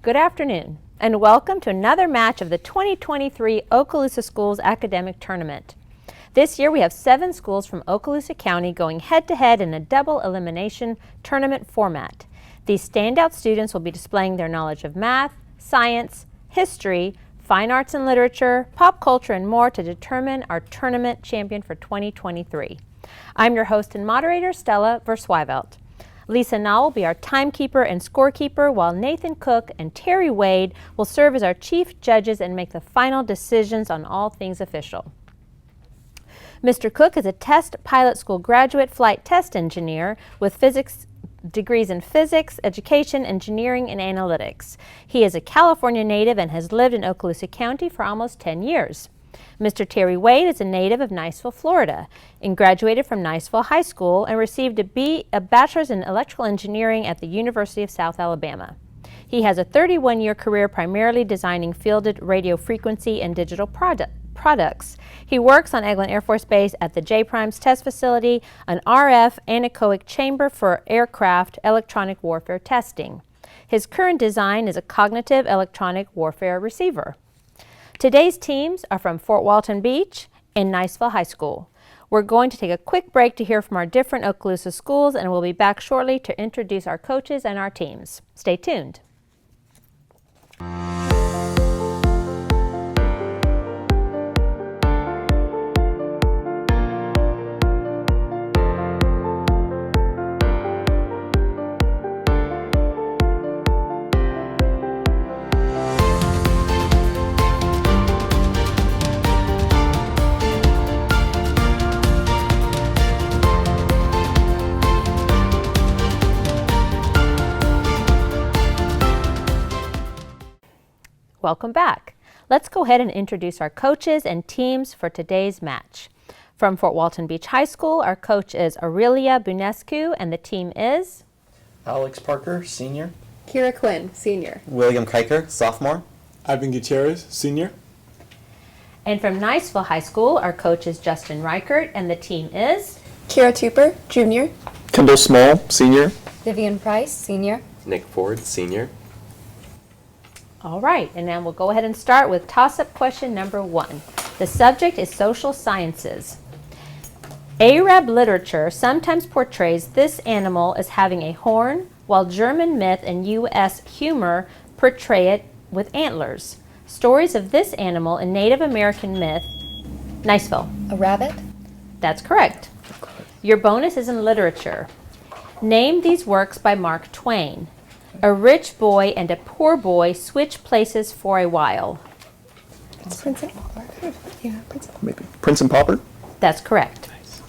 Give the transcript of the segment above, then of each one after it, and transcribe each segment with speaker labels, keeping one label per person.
Speaker 1: Good afternoon, and welcome to another match of the 2023 Okaloosa Schools Academic Tournament. This year we have 7 schools from Okaloosa County going head-to-head in a double elimination tournament format. These standout students will be displaying their knowledge of math, science, history, fine arts and literature, pop culture, and more to determine our tournament champion for 2023. I'm your host and moderator, Stella Verswyvelt. Lisa Nall will be our timekeeper and scorekeeper, while Nathan Cook and Terry Wade will serve as our chief judges and make the final decisions on all things official. Mr. Cook is a test pilot school graduate flight test engineer with physics degrees in physics, education, engineering, and analytics. He is a California native and has lived in Okaloosa County for almost 10 years. Mr. Terry Wade is a native of Niceville, Florida, and graduated from Niceville High School and received a bachelor's in electrical engineering at the University of South Alabama. He has a 31-year career primarily designing fielded radio frequency and digital products. He works on Eglin Air Force Base at the J-Primes Test Facility, an RF anechoic chamber for aircraft electronic warfare testing. His current design is a cognitive electronic warfare receiver. Today's teams are from Fort Walton Beach and Niceville High School. We're going to take a quick break to hear from our different Okaloosa schools, and we'll be back shortly to introduce our coaches and our teams. Stay tuned. Welcome back. Let's go ahead and introduce our coaches and teams for today's match. From Fort Walton Beach High School, our coach is Aurelia Bunescu, and the team is
Speaker 2: Alex Parker, senior.
Speaker 3: Kira Quinn, senior.
Speaker 4: William Kiker, sophomore.
Speaker 5: Ivan Gutierrez, senior.
Speaker 1: And from Niceville High School, our coach is Justin Reichert, and the team is
Speaker 3: Kira Tupper, junior.
Speaker 6: Kendall Small, senior.
Speaker 7: Vivian Price, senior.
Speaker 8: Nick Ford, senior.
Speaker 1: All right, and now we'll go ahead and start with toss-up question number 1. The subject is social sciences. Arab literature sometimes portrays this animal as having a horn, while German myth and U.S. humor portray it with antlers. Stories of this animal in Native American myth. Niceville.
Speaker 7: A rabbit.
Speaker 1: That's correct. Your bonus is in literature. Name these works by Mark Twain. A rich boy and a poor boy switch places for a while.
Speaker 3: Prince and Pauper. Yeah, Prince and Pauper.
Speaker 6: Maybe Prince and Pauper.
Speaker 1: That's correct. Nice.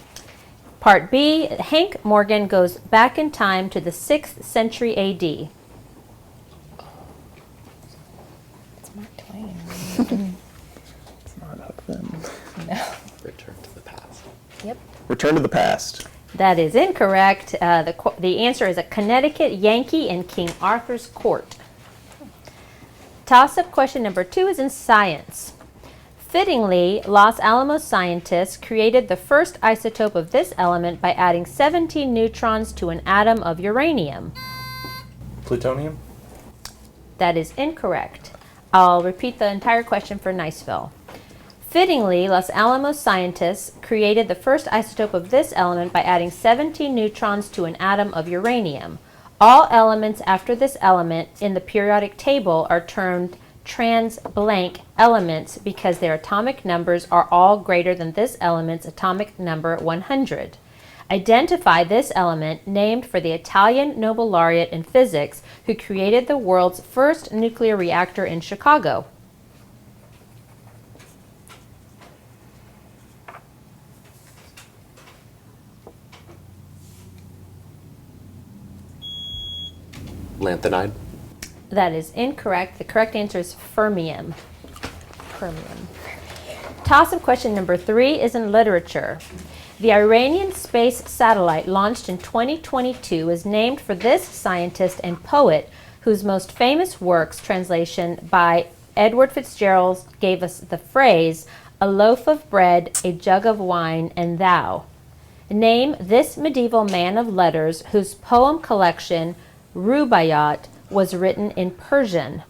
Speaker 1: Part B, Hank Morgan goes back in time to the 6th century A.D.
Speaker 3: It's Mark Twain.
Speaker 6: It's not Huck Finn.
Speaker 3: No.
Speaker 8: Return to the past.
Speaker 3: Yep.
Speaker 6: Return to the Past.
Speaker 1: That is incorrect. The answer is a Connecticut Yankee in King Arthur's court. Toss-up question number 2 is in science. Fittingly, Los Alamos scientists created the first isotope of this element by adding 17 neutrons to an atom of uranium.
Speaker 2: Plutonium.
Speaker 1: That is incorrect. I'll repeat the entire question for Niceville. Fittingly, Los Alamos scientists created the first isotope of this element by adding 17 neutrons to an atom of uranium. All elements after this element in the periodic table are termed trans-blank elements because their atomic numbers are all greater than this element's atomic number 100. Identify this element named for the Italian Nobel laureate in physics who created the world's first nuclear reactor in Chicago.
Speaker 8: Lanthanide.
Speaker 1: That is incorrect. The correct answer is fermium. Fermium. Toss-up question number 3 is in literature. The Iranian space satellite launched in 2022 is named for this scientist and poet whose most famous works translation by Edward Fitzgerald gave us the phrase, "A loaf of bread, a jug of wine, and thou." Name this medieval man of letters whose poem collection Rubaiyat was written in Persian.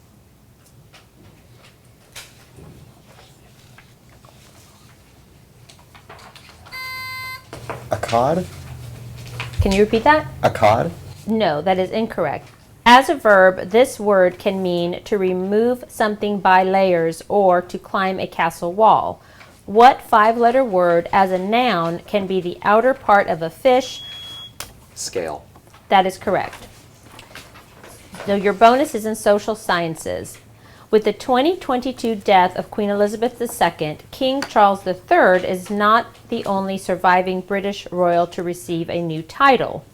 Speaker 6: cod?
Speaker 1: Can you repeat that?
Speaker 6: A cod?
Speaker 1: No, that is incorrect. As a verb, this word can mean to remove something by layers or to climb a castle wall. What five-letter word as a noun can be the outer part of a fish?
Speaker 8: Scale.
Speaker 1: That is correct. So your bonus is in social sciences. With the 2022 death of Queen Elizabeth II, King Charles III is not the only surviving British royal to receive a new title.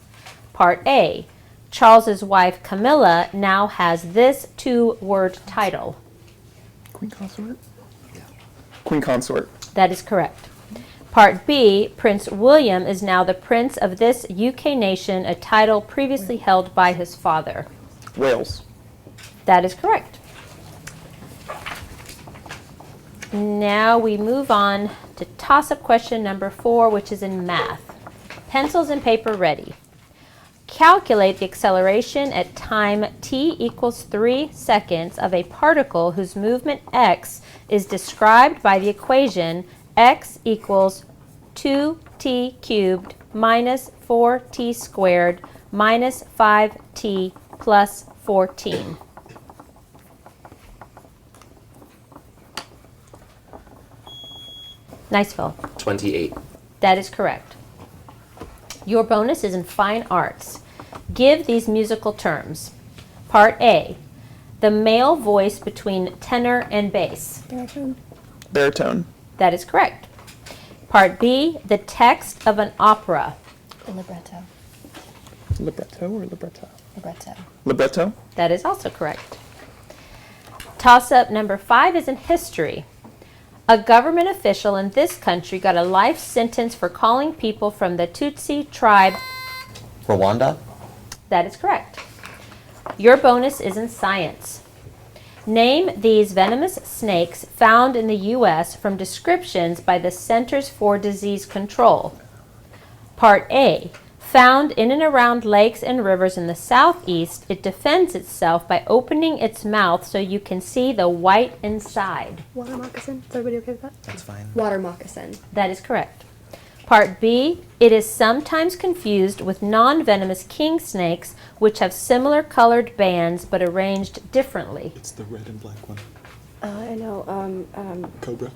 Speaker 1: Part A. Charles's wife Camilla now has this two-word title.
Speaker 6: Queen consort? Queen consort.
Speaker 1: That is correct. Part B. Prince William is now the Prince of this UK nation, a title previously held by his father.
Speaker 6: Wales.
Speaker 1: That is correct. Now we move on to toss-up question number 4, which is in math. Pencils and paper ready. Calculate the acceleration at time t equals 3 seconds of a particle whose movement x is described by the equation x equals 2t cubed minus 4t squared minus 5t plus 14. Niceville.
Speaker 8: 28.
Speaker 1: That is correct. Your bonus is in fine arts. Give these musical terms. Part A, the male voice between tenor and bass.
Speaker 3: Baritone.
Speaker 6: Baritone.
Speaker 1: That is correct. Part B, the text of an opera.
Speaker 3: Libretto.
Speaker 6: Libretto or libretto?
Speaker 3: Libretto.
Speaker 6: Libretto.
Speaker 1: That is also correct. Toss-up number 5 is in history. A government official in this country got a life sentence for calling people from the Tutsi tribe.
Speaker 2: Rwanda?
Speaker 1: That is correct. Your bonus is in science. Name these venomous snakes found in the U.S. from descriptions by the Centers for Disease Control. Part A. Found in and around lakes and rivers in the southeast, it defends itself by opening its mouth so you can see the white inside.
Speaker 3: Water moccasin. Is everybody okay with that?
Speaker 2: That's fine.
Speaker 7: Water moccasin.
Speaker 1: That is correct. Part B, it is sometimes confused with non-venomous king snakes, which have similar colored bands but arranged differently.
Speaker 5: It's the red and black one.
Speaker 3: I know.
Speaker 5: Cobra.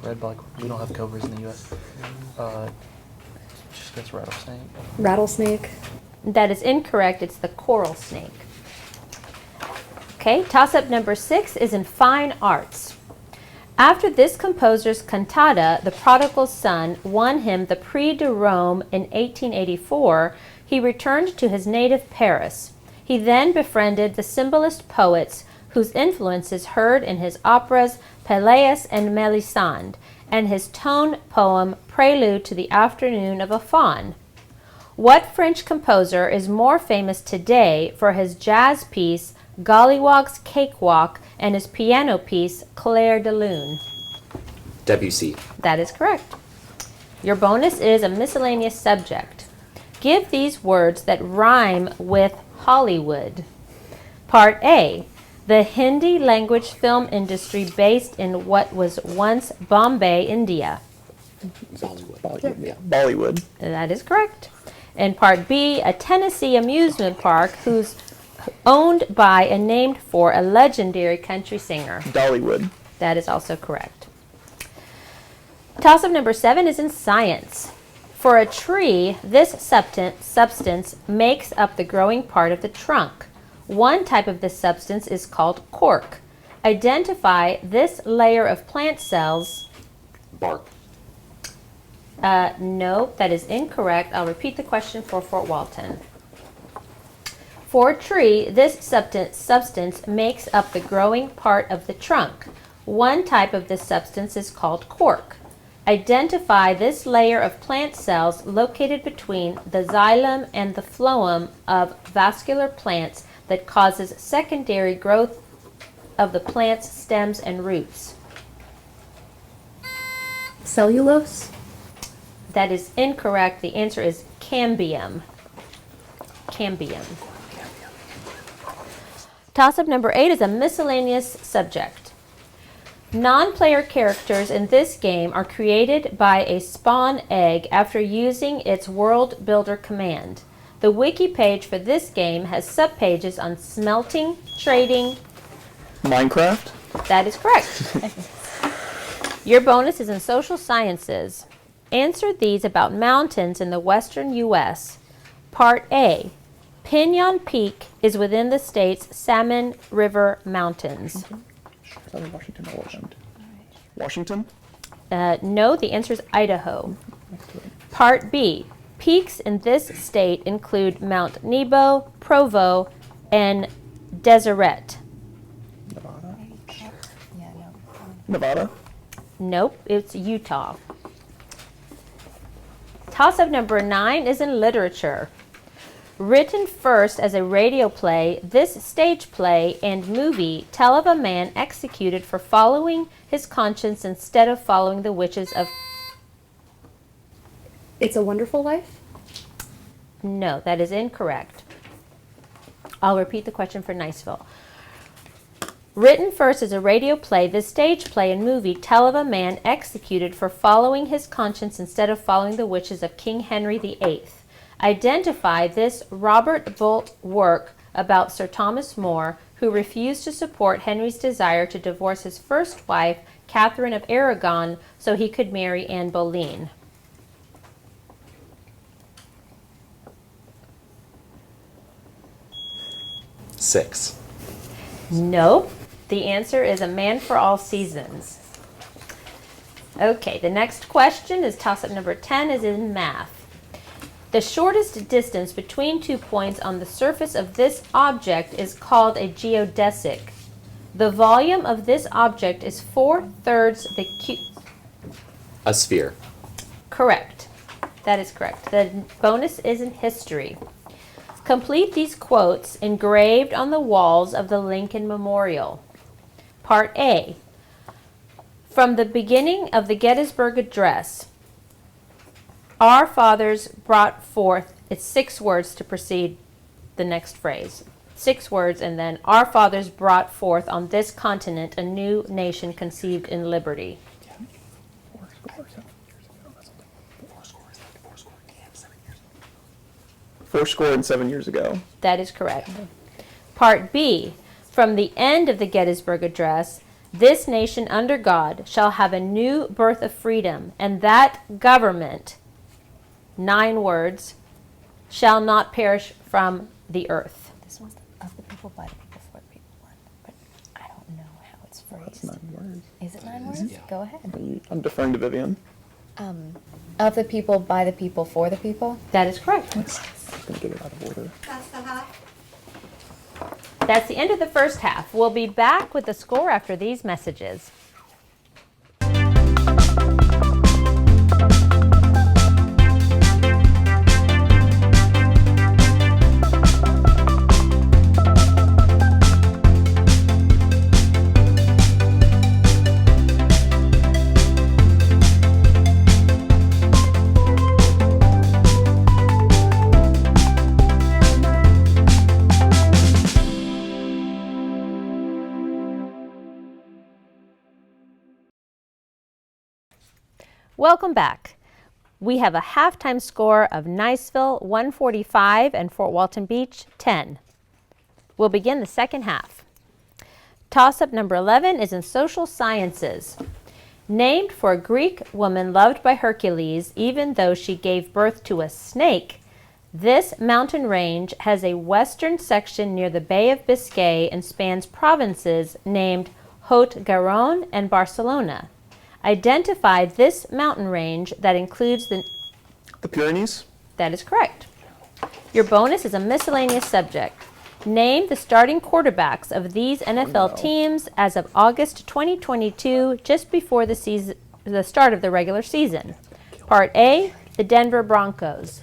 Speaker 2: Red, black. We don't have cobras in the U.S. Just gets rattlesnake.
Speaker 7: Rattlesnake.
Speaker 1: That is incorrect. It's the coral snake. Okay, toss-up number 6 is in fine arts. After this composer's cantata, The Prodigal Son, won him the Prix de Rome in 1884, he returned to his native Paris. He then befriended the symbolist poets whose influences heard in his operas Pelléas and Mélisande and his tone poem Prelude to the Afternoon of a Faun. What French composer is more famous today for his jazz piece Gollywog's Cakewalk and his piano piece Clair de Lune?
Speaker 8: Debussy.
Speaker 1: That is correct. Your bonus is a miscellaneous subject. Give these words that rhyme with Hollywood. Part A, the Hindi language film industry based in what was once Bombay, India.
Speaker 8: Bollywood. Yeah.
Speaker 6: Bollywood.
Speaker 1: That is correct. And part B, a Tennessee amusement park who's owned by and named for a legendary country singer.
Speaker 6: Dollywood.
Speaker 1: That is also correct. Toss-up number 7 is in science. For a tree, this substance makes up the growing part of the trunk. One type of this substance is called cork. Identify this layer of plant cells.
Speaker 8: Bark.
Speaker 1: No, that is incorrect. I'll repeat the question for Fort Walton. For a tree, this substance makes up the growing part of the trunk. One type of this substance is called cork. Identify this layer of plant cells located between the xylem and the phloem of vascular plants that causes secondary growth of the plant's stems and roots.
Speaker 7: Cellulose.
Speaker 1: That is incorrect. The answer is cambium. Cambium. Toss-up number 8 is a miscellaneous subject. Non-player characters in this game are created by a spawn egg after using its world builder command. The wiki page for this game has subpages on smelting, trading.
Speaker 6: Minecraft.
Speaker 1: That is correct. Your bonus is in social sciences. Answer these about mountains in the western U.S. Part A. Pinon Peak is within the state's Salmon River Mountains.
Speaker 6: Either Washington or Oregon. Washington.
Speaker 1: No, the answer is Idaho. Part B. Peaks in this state include Mount Nebo, Provo, and Deseret.
Speaker 6: Nevada.
Speaker 3: Yeah, no.
Speaker 6: Nevada.
Speaker 1: Nope, it's Utah. Toss-up number 9 is in literature. Written first as a radio play, this stage play and movie tell of a man executed for following his conscience instead of following the wishes of...
Speaker 7: It's a Wonderful Life?
Speaker 1: No, that is incorrect. I'll repeat the question for Niceville. Written first as a radio play, this stage play and movie tell of a man executed for following his conscience instead of following the wishes of King Henry VIII. Identify this Robert Bolt work about Sir Thomas More, who refused to support Henry's desire to divorce his first wife, Catherine of Aragon, so he could marry Anne Boleyn.
Speaker 8: Six.
Speaker 1: Nope. The answer is A Man for All Seasons. Okay, the next question is toss-up number 10 is in math. The shortest distance between 2 points on the surface of this object is called a geodesic. The volume of this object is 4/3 the
Speaker 8: A sphere.
Speaker 1: Correct. That is correct. The bonus is in history. Complete these quotes engraved on the walls of the Lincoln Memorial. Part A. From the beginning of the Gettysburg Address, our fathers brought forth, it's 6 words to precede the next phrase. 6 words, and then our fathers brought forth on this continent a new nation conceived in liberty.
Speaker 6: Fourscore and 7 years ago.
Speaker 1: That is correct. Part B. From the end of the Gettysburg Address, this nation under God shall have a new birth of freedom, and that government, 9 words, shall not perish from the earth.
Speaker 3: This one's of the people, by the people, for the people one. But I don't know how it's
Speaker 6: That's
Speaker 3: phrased.
Speaker 6: 9 words.
Speaker 3: Is it 9 words?
Speaker 8: Yeah.
Speaker 3: Go ahead.
Speaker 6: I'm deferring to Vivian.
Speaker 3: Of the people, by the people, for the people.
Speaker 1: That is correct.
Speaker 6: I'm going to get it out of order.
Speaker 1: That's the end of the first half. We'll be back with the score after these messages. Welcome back. We have a halftime score of Niceville 145 and Fort Walton Beach 10. We'll begin the second half. Toss-up number 11 is in social sciences. Named for a Greek woman loved by Hercules, even though she gave birth to a snake, this mountain range has a western section near the Bay of Biscay and spans provinces named Haute-Garonne and Barcelona. Identify this mountain range that includes the...
Speaker 6: The Pyrenees.
Speaker 1: That is correct. Your bonus is a miscellaneous subject. Name the starting quarterbacks of these NFL teams as of August 2022, just before the start of the regular season. Part A, the Denver Broncos.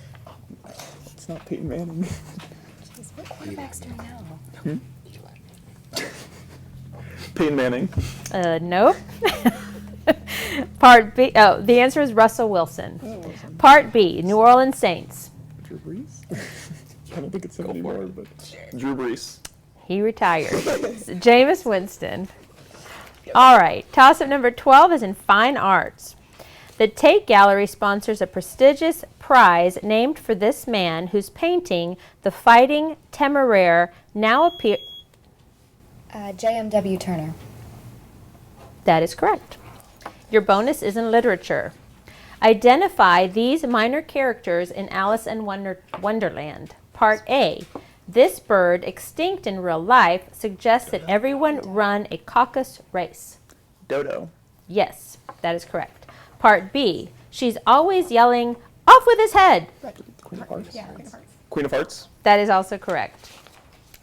Speaker 6: It's not Peyton Manning.
Speaker 3: Jeez, what quarterbacks do we know?
Speaker 6: Peyton Manning.
Speaker 1: Nope. Part B, oh, the answer is Russell Wilson. Part B, New Orleans Saints.
Speaker 6: Drew Brees? I don't think it's him anymore, but Drew Brees.
Speaker 1: He retired. Jameis Winston. All right, toss-up number 12 is in fine arts. The Tate Gallery sponsors a prestigious prize named for this man whose painting, The Fighting Temeraire, now appears.
Speaker 3: JMW Turner.
Speaker 1: That is correct. Your bonus is in literature. Identify these minor characters in Alice in Wonderland. Part A. This bird, extinct in real life, suggests that everyone run a caucus race.
Speaker 6: Dodo.
Speaker 1: Yes, that is correct. Part B. She's always yelling, "Off with his head!"
Speaker 6: Queen of Hearts. Queen of Hearts.
Speaker 1: That is also correct.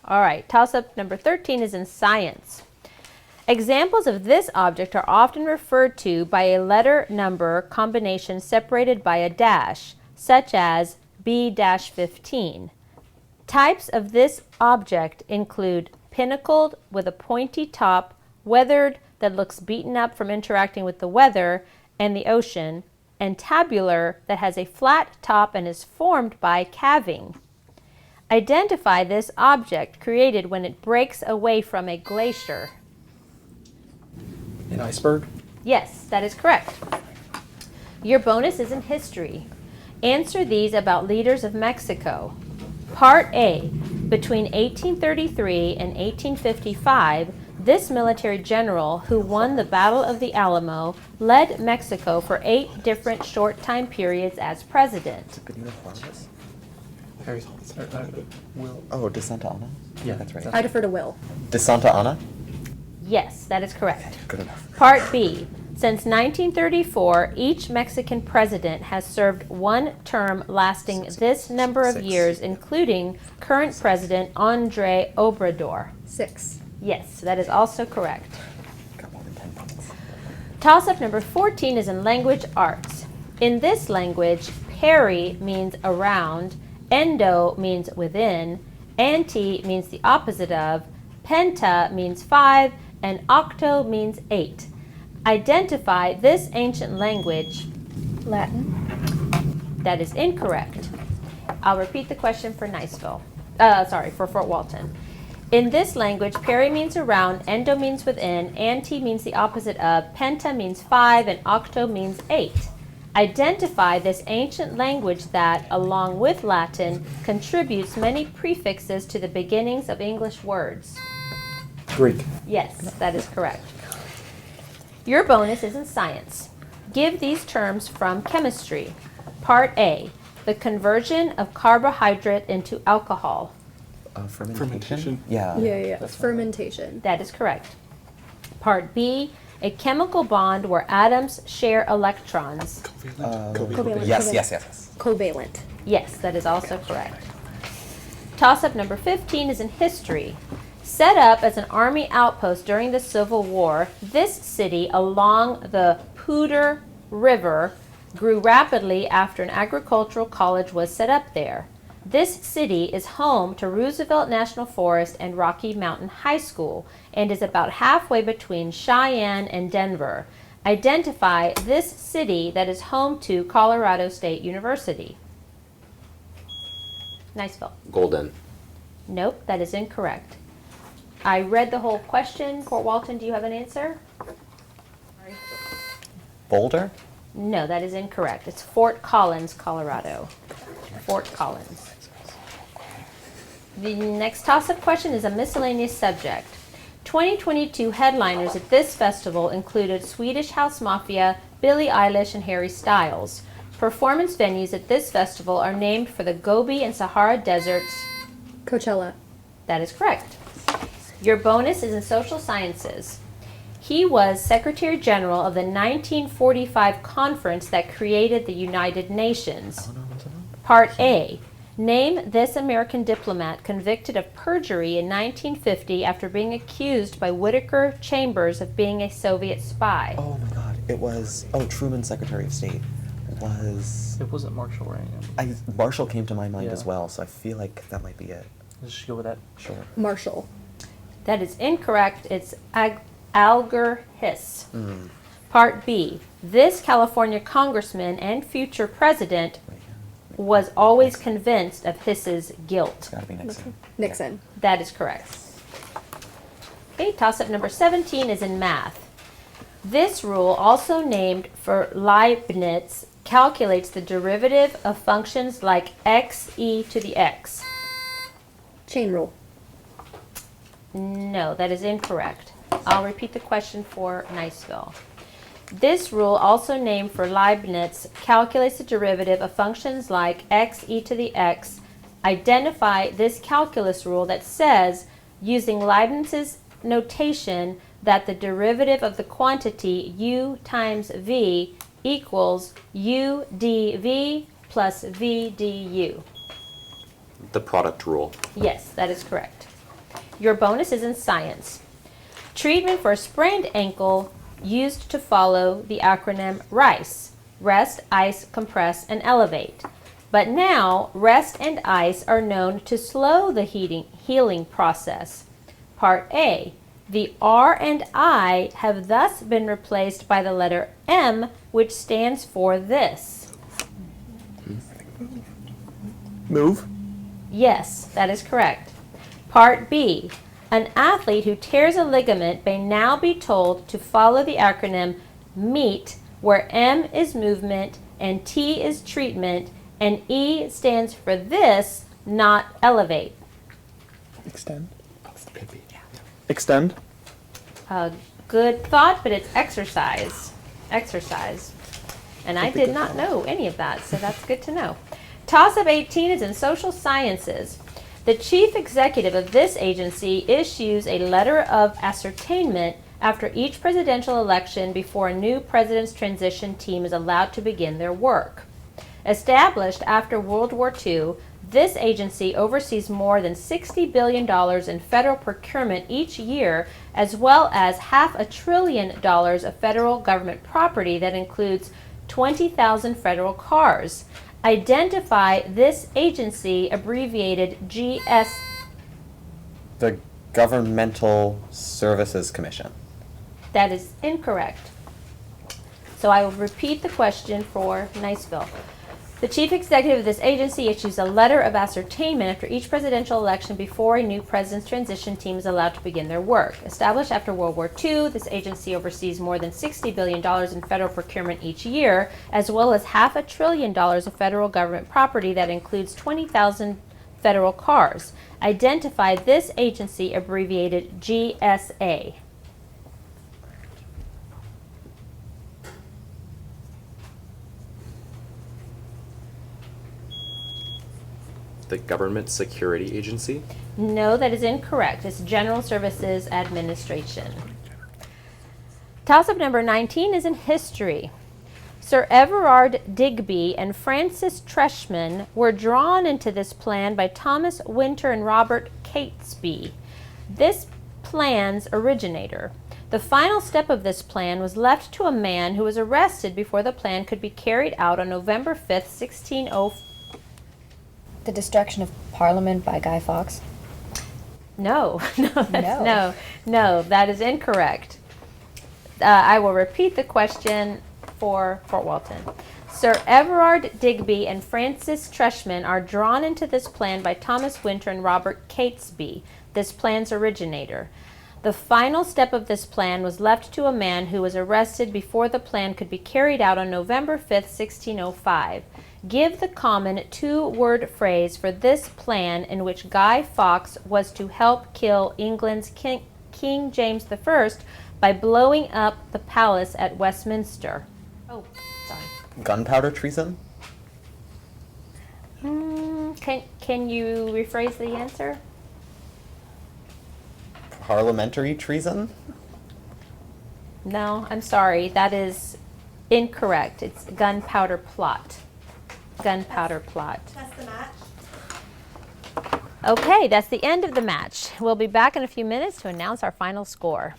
Speaker 1: All right, toss-up number 13 is in science. Examples of this object are often referred to by a letter-number combination separated by a dash, such as B-15. Types of this object include pinnacled with a pointy top, weathered that looks beaten up from interacting with the weather and the ocean, and tabular that has a flat top and is formed by calving. Identify this object created when it breaks away from a glacier.
Speaker 2: An iceberg?
Speaker 1: Yes, that is correct. Your bonus is in history. Answer these about leaders of Mexico. Part A. Between 1833 and 1855, this military general, who won the Battle of the Alamo, led Mexico for 8 different short time periods as president.
Speaker 2: Benito Juarez? Harry's Will.
Speaker 6: Oh, De Santa Ana.
Speaker 2: Yeah,
Speaker 6: that's right.
Speaker 7: I defer to Will.
Speaker 6: De Santa Ana.
Speaker 1: Yes, that is correct.
Speaker 6: Good enough.
Speaker 1: Part B. Since 1934, each Mexican president has served one term lasting this number of
Speaker 6: 6.
Speaker 1: years, including current president Andre Obrador.
Speaker 7: 6.
Speaker 1: Yes, that is also correct.
Speaker 6: Got more than 10 points.
Speaker 1: Toss-up number 14 is in language arts. In this language, peri means around, endo means within, anti means the opposite of, penta means 5, and octo means 8. Identify this ancient language.
Speaker 3: Latin.
Speaker 1: That is incorrect. I'll repeat the question for Niceville. For Fort Walton. In this language, peri means around, endo means within, anti means the opposite of, penta means 5, and octo means 8. Identify this ancient language that, along with Latin, contributes many prefixes to the beginnings of English words.
Speaker 2: Greek.
Speaker 1: Yes, that is correct. Your bonus is in science. Give these terms from chemistry. Part A, the conversion of carbohydrate into alcohol.
Speaker 6: Fermentation.
Speaker 2: Fermentation?
Speaker 6: Yeah.
Speaker 7: Yeah.
Speaker 2: That's
Speaker 7: Fermentation.
Speaker 1: That is correct. Part B, a chemical bond where atoms share electrons.
Speaker 7: Covalent.
Speaker 6: Yes.
Speaker 7: Covalent.
Speaker 1: Yes, that is also correct. Toss-up number 15 is in history. Set up as an army outpost during the Civil War, this city along the Poudre River grew rapidly after an agricultural college was set up there. This city is home to Roosevelt National Forest and Rocky Mountain High School and is about halfway between Cheyenne and Denver. Identify this city that is home to Colorado State University. Niceville.
Speaker 8: Golden.
Speaker 1: Nope, that is incorrect. I read the whole question. Fort Walton, do you have an answer?
Speaker 6: Boulder.
Speaker 1: No, that is incorrect. It's Fort Collins, Colorado. Fort Collins. The next toss-up question is a miscellaneous subject. 2022 headliners at this festival included Swedish House Mafia, Billie Eilish, and Harry Styles. Performance venues at this festival are named for the Gobi and Sahara deserts.
Speaker 7: Coachella.
Speaker 1: That is correct. Your bonus is in social sciences. He was Secretary General of the 1945 conference that created the United Nations. Part A. Name this American diplomat convicted of perjury in 1950 after being accused by Whittaker Chambers of being a Soviet spy.
Speaker 6: Oh my God! It was Truman, Secretary of State.
Speaker 2: It wasn't Marshall, right?
Speaker 6: Marshall came to my mind as
Speaker 2: Yeah.
Speaker 6: well, so I feel like that might be it.
Speaker 2: Let's just go with that.
Speaker 6: Sure.
Speaker 7: Marshall.
Speaker 1: That is incorrect. It's Alger Hiss. Part B. This California congressman and future president
Speaker 6: Right here.
Speaker 1: was always convinced of Hiss's
Speaker 6: It's
Speaker 1: guilt.
Speaker 6: got to be Nixon.
Speaker 7: Nixon.
Speaker 1: That is correct. Okay, toss-up number 17 is in math. This rule, also named for Leibniz, calculates the derivative of functions like x e to the x.
Speaker 7: Chain rule.
Speaker 1: No, that is incorrect. I'll repeat the question for Niceville. This rule, also named for Leibniz, calculates the derivative of functions like x e to the x. Identify this calculus rule that says, using Leibniz's notation, that the derivative of the quantity u times v equals u dv plus v du.
Speaker 8: The product rule.
Speaker 1: Yes, that is correct. Your bonus is in science. Treatment for a sprained ankle used to follow the acronym RICE: rest, ice, compress, and elevate. But now, rest and ice are known to slow the healing process. Part A. The R and I have thus been replaced by the letter M, which stands for this.
Speaker 6: Move.
Speaker 1: Yes, that is correct. Part B. An athlete who tears a ligament may now be told to follow the acronym MEET, where M is movement and T is treatment, and E stands for this, not elevate.
Speaker 6: Extend.
Speaker 8: Could be.
Speaker 6: Extend.
Speaker 1: Good thought, but it's exercise. Exercise. And I did not know any of that, so that's good to know. Toss-up 18 is in social sciences. The chief executive of this agency issues a letter of ascertainment after each presidential election before a new president's transition team is allowed to begin their work. Established after World War II, this agency oversees more than $60 billion in federal procurement each year, as well as $500 billion of federal government property that includes 20,000 federal cars. Identify this agency, abbreviated GS.
Speaker 4: The Governmental Services Commission.
Speaker 1: That is incorrect. So I will repeat the question for Niceville. The chief executive of this agency issues a letter of ascertainment after each presidential election before a new president's transition team is allowed to begin their work. Established after World War II, this agency oversees more than $60 billion in federal procurement each year, as well as $500 billion of federal government property that includes 20,000 federal cars. Identify this agency, abbreviated GSA.
Speaker 8: The Government Security Agency.
Speaker 1: No, that is incorrect. It's General Services Administration. Toss-up number 19 is in history. Sir Everard Digby and Francis Treshman were drawn into this plan by Thomas Winter and Robert Catesby, this plan's originator. The final step of this plan was left to a man who was arrested before the plan could be carried out on November 5th, 1604.
Speaker 3: The destruction of Parliament by Guy Fawkes.
Speaker 1: No,
Speaker 3: No.
Speaker 1: no, that is incorrect. I will repeat the question for Fort Walton. Sir Everard Digby and Francis Treshman are drawn into this plan by Thomas Winter and Robert Catesby, this plan's originator. The final step of this plan was left to a man who was arrested before the plan could be carried out on November 5th, 1605. Give the common two-word phrase for this plan in which Guy Fawkes was to help kill England's King James I by blowing up the palace at Westminster. Oh, sorry.
Speaker 4: Gunpowder treason?
Speaker 1: Can you rephrase the answer?
Speaker 4: Parliamentary treason?
Speaker 1: No, I'm sorry. That is incorrect. It's gunpowder plot. Gunpowder plot.
Speaker 7: That's the match.
Speaker 1: Okay, that's the end of the match. We'll be back in a few minutes to announce our final score.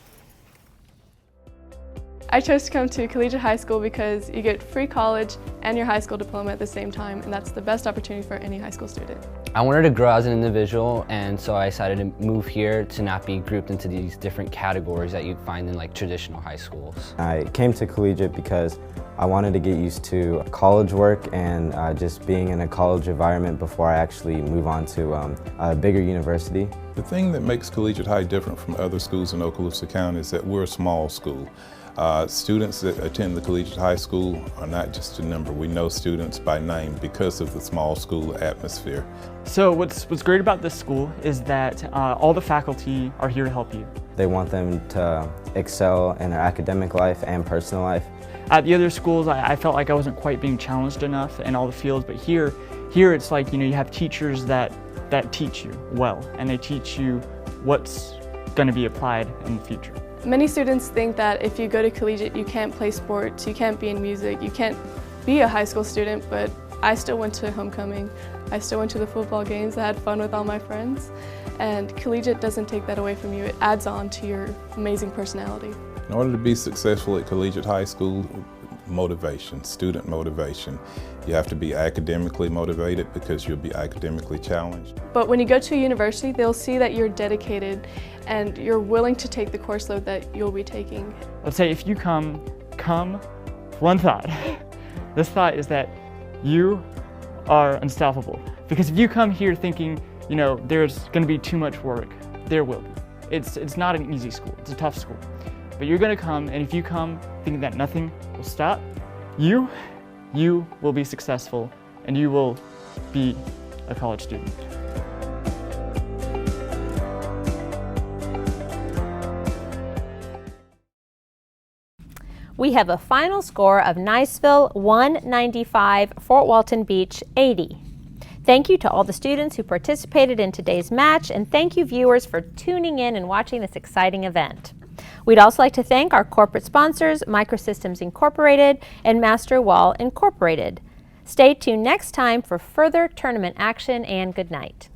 Speaker 9: I chose to come to collegiate high school because you get free college and your high school diploma at the same time, and that's the best opportunity for any high school student.
Speaker 10: I wanted to grow as an individual, and so I decided to move here to not be grouped into these different categories that you find in like traditional high schools.
Speaker 11: I came to collegiate because I wanted to get used to college work and just being in a college environment before I actually move on to a bigger university.
Speaker 12: The thing that makes Collegiate High different from other schools in Okaloosa County is that we're a small school. Students that attend the collegiate high school are not just a number. We know students by name because of the small school atmosphere.
Speaker 13: So what's great about this school is that all the faculty are here to help you.
Speaker 11: They want them to excel in their academic life and personal life.
Speaker 13: At the other schools, I felt like I wasn't quite being challenged enough in all the fields, but here it's like, you have teachers that teach you well, and they teach you what's going to be applied in the future.
Speaker 9: Many students think that if you go to collegiate, you can't play sports, you can't be in music, you can't be a high school student, but I still went to homecoming. I still went to the football games. I had fun with all my friends. And collegiate doesn't take that away from you. It adds on to your amazing personality.
Speaker 12: In order to be successful at collegiate high school, motivation, student motivation. You have to be academically motivated because you'll be academically challenged.
Speaker 9: But when you go to a university, they'll see that you're dedicated and you're willing to take the course load that you'll be taking.
Speaker 13: Let's say if you come one thought. This thought is that you are unstoppable. Because if you come here thinking, there's going to be too much work, there will be. It's not an easy school, it's a tough school. But you're going to come, and if you come thinking that nothing will stop, you will be successful, and you will be a college student.
Speaker 1: We have a final score of Niceville 195, Fort Walton Beach 80. Thank you to all the students who participated in today's match, and thank you viewers for tuning in and watching this exciting event. We'd also like to thank our corporate sponsors, Microsystems Incorporated and Master Wall Incorporated. Stay tuned next time for further tournament action, and good night.